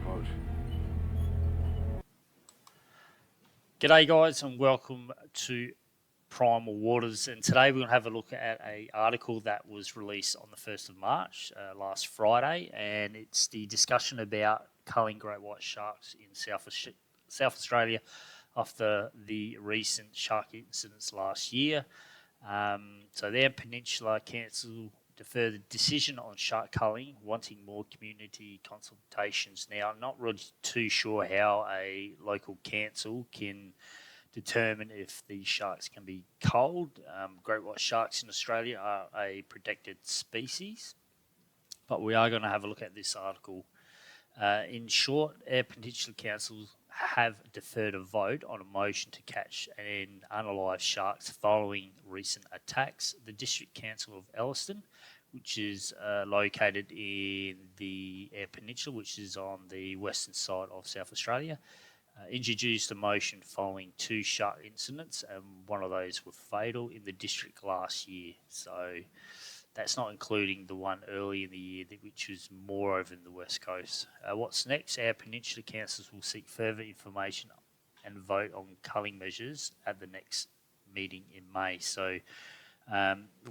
vote. G'day guys and welcome to Primal Waters, and today we're going to have a look at an article that was released on the 1st of March, last Friday, and it's the discussion about culling great white sharks in South Australia after the recent shark incidents last year. So the Eyre Peninsula Council deferred the decision on shark culling, wanting more community consultations. Now, I'm not really too sure how a local council can determine if these sharks can be culled. Great white sharks in Australia are a protected species, but we are going to have a look at this article. In short, Eyre Peninsula Council have deferred a vote on a motion to catch and unalive sharks following recent attacks. The District Council of Elliston, which is located in the Eyre Peninsula, which is on the western side of South Australia, introduced a motion following two shark incidents, and one of those were fatal in the district last year. So that's not including the one early in the year, which was more over in the west coast. What's next? Our Peninsula councils will seek further information and vote on culling measures at the next meeting in May. So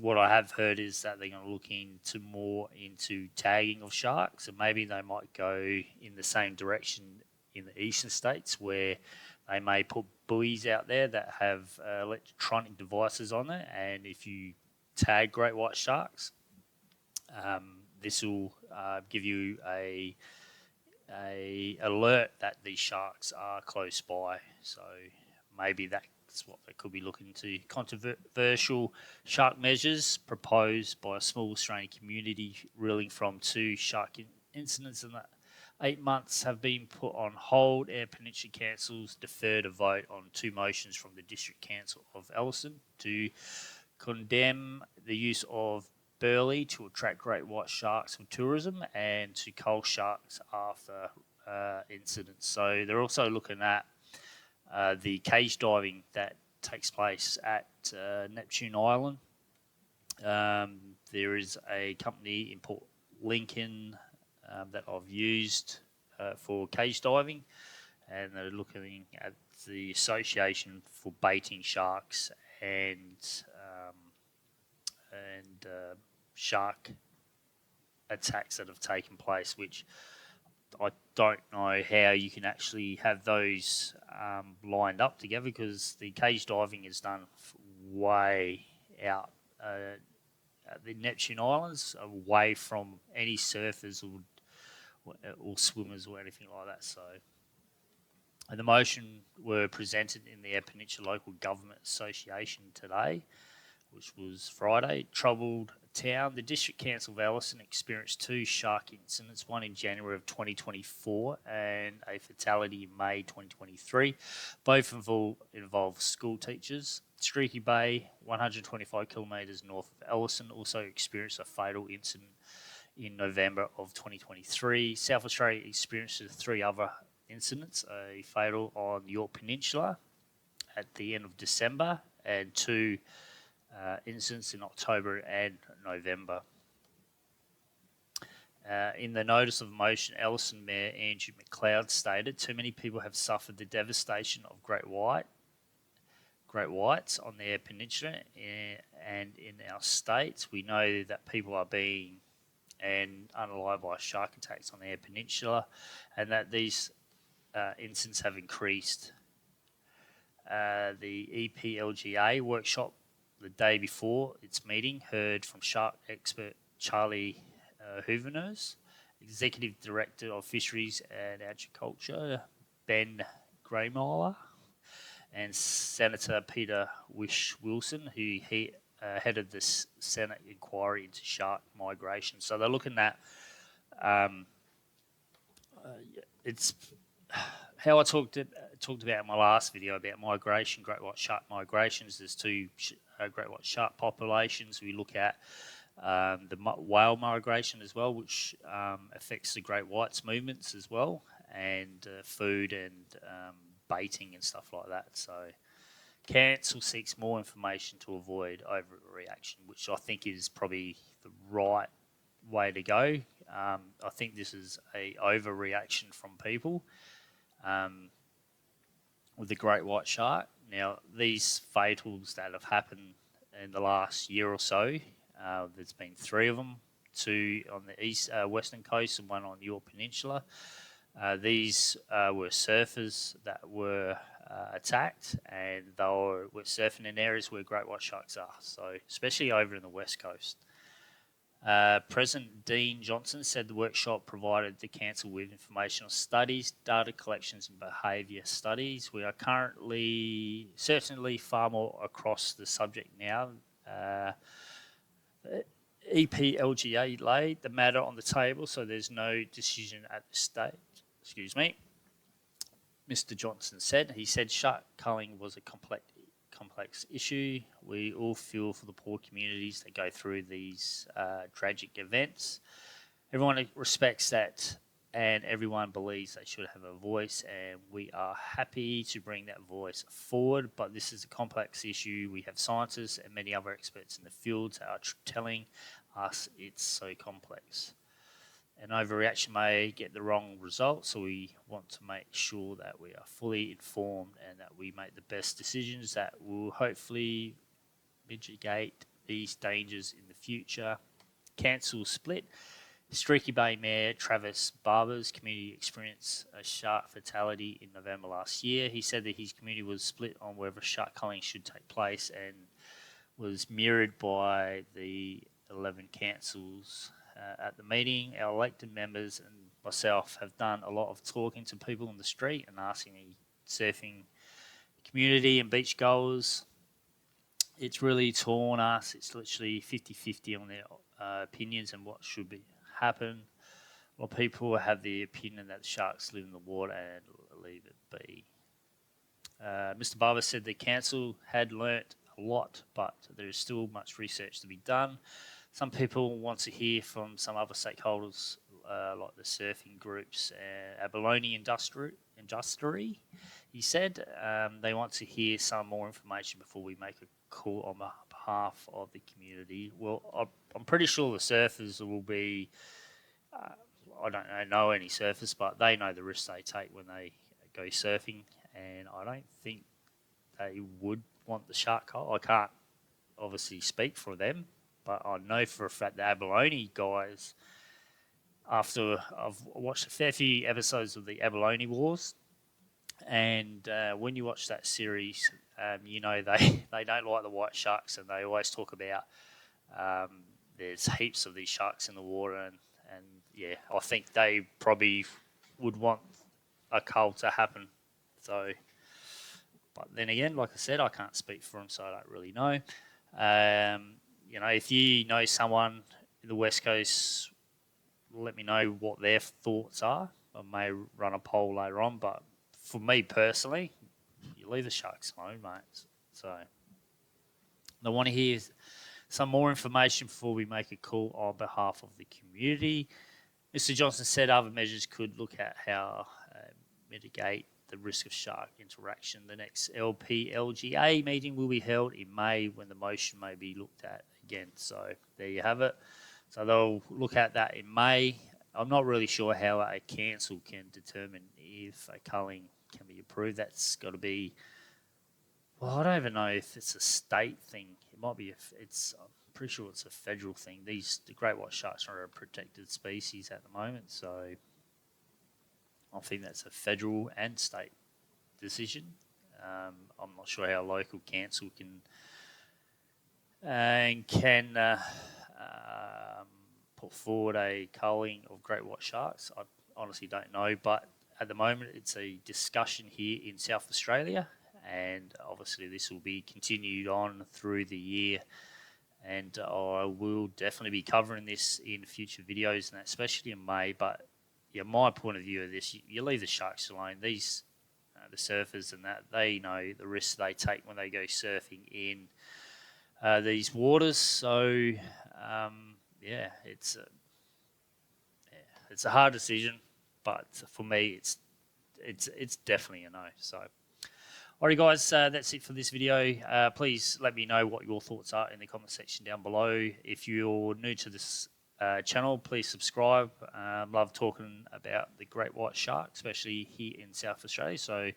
what I have heard is that they're going to look into tagging of sharks, and maybe they might go in the same direction in the eastern states, where they may put buoys out there that have electronic devices on it, and if you tag great white sharks, this will give you a alert that these sharks are close by. So maybe that's what they could be looking into. Controversial shark measures proposed by a small Australian community reeling from two shark incidents in the 8 months have been put on hold. Eyre Peninsula Council's deferred a vote on two motions from the District Council of Elliston to condemn the use of berley to attract great white sharks for tourism and to cull sharks after incidents. So they're also looking at the cage diving that takes place at Neptune Island. There is a company in Port Lincoln that I've used for cage diving, and they're looking at the Association for Baiting Sharks and shark attacks that have taken place, which I don't know how you can actually have those lined up together, because the cage diving is done way out at the Neptune Islands, away from any surfers or swimmers or anything like that. So the motion were presented in the Eyre Peninsula Local Government Association today, which was Friday. Troubled town. The District Council of Elliston experienced two shark incidents, one in January of 2024 and a fatality in May 2023. Both involve school teachers. Streaky Bay, 125 kilometres north of Elliston, also experienced a fatal incident in November of 2023. South Australia experienced three other incidents, a fatal on the Eyre Peninsula at the end of December, and two incidents in October and November. In the notice of motion, Elliston Mayor Andrew McLeod stated, "Too many people have suffered the devastation of great whites on the Eyre Peninsula and in our states. We know that people are being unalive by shark attacks on the Eyre Peninsula, and that these incidents have increased." The EPLGA workshop the day before its meeting heard from shark expert Charlie Hooveners, Executive Director of Fisheries and Agriculture Ben Graymiller, and Senator Peter Wilson, who headed the Senate inquiry into shark migration. So they're looking at it's how I talked about in my last video about migration, great white shark migrations. There's two great white shark populations. We look at the whale migration as well, which affects the great whites movements as well, and food and baiting and stuff like that. So Council seeks more information to avoid overreaction, which I think is probably the right way to go. I think this is a overreaction from people with the great white shark. Now, these fatals that have happened in the last year or so, there's been 3 of them, 2 on the western coast and 1 on the Eyre Peninsula. These were surfers that were attacked, and they were surfing in areas where great white sharks are, so especially over in the west coast. President Dean Johnson said the workshop provided the council with informational studies, data collections and behaviour studies. We are currently certainly far more across the subject now. EPLGA laid the matter on the table, so there's no decision at this stage. Excuse me. Mr. Johnson said. He said shark culling was a complex issue. We all feel for the poor communities that go through these tragic events. Everyone respects that, and everyone believes they should have a voice, and we are happy to bring that voice forward. But this is a complex issue. We have scientists and many other experts in the fields that are telling us it's so complex. An overreaction may get the wrong result, so we want to make sure that we are fully informed and that we make the best decisions that will hopefully mitigate these dangers in the future. Council split. Streaky Bay Mayor Travis Barber's community experienced a shark fatality in November last year. He said that his community was split on whether shark culling should take place and was mirrored by the 11 councils at the meeting. Our elected members and myself have done a lot of talking to people in the street and asking the surfing community and beach goers. It's really torn us. It's literally 50-50 on their opinions and what should happen. A lot of people have the opinion that the sharks live in the water and leave it be. Mr. Barber said the council had learnt a lot, but there is still much research to be done. Some people want to hear from some other stakeholders, like the surfing groups, Abalone Industry. He said they want to hear some more information before we make a call on behalf of the community. Well, I'm pretty sure the surfers will be. I don't know any surfers, but they know the risks they take when they go surfing, and I don't think they would want the shark cull. I can't obviously speak for them, but I know for a fact the Abalone guys, after I've watched a fair few episodes of the Abalone Wars, and when you watch that series, you know they don't like the white sharks, and they always talk about there's heaps of these sharks in the water, and yeah, I think they probably would want a cull to happen. So, but then again, like I said, I can't speak for them, so I don't really know. You know, if you know someone in the West Coast, let me know what their thoughts are. I may run a poll later on, but for me personally, you leave the sharks alone, mate. So I want to hear some more information before we make a call on behalf of the community. Mr. Johnson said other measures could look at how mitigate the risk of shark interaction. The next LPLGA meeting will be held in May, when the motion may be looked at again. So there you have it. So they'll look at that in May. I'm not really sure how a council can determine if a culling can be approved. That's got to be, well, I don't even know if it's a state thing. It might be, I'm pretty sure it's a federal thing. The great white sharks are a protected species at the moment, so I think that's a federal and state decision. I'm not sure how local council can put forward a culling of great white sharks. I honestly don't know, but at the moment it's a discussion here in South Australia, and obviously this will be continued on through the year, and I will definitely be covering this in future videos, and especially in May. But yeah, my point of view of this, you leave the sharks alone. These the surfers and that, they know the risks they take when they go surfing in these waters. So yeah, it's a hard decision, but for me, it's definitely a no. So, alright, guys, that's it for this video. Please let me know what your thoughts are in the comment section down below. If you're new to this channel, please subscribe. Love talking about the great white shark, especially here in South Australia. So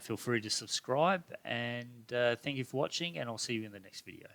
feel free to subscribe, and thank you for watching, and I'll see you in the next video.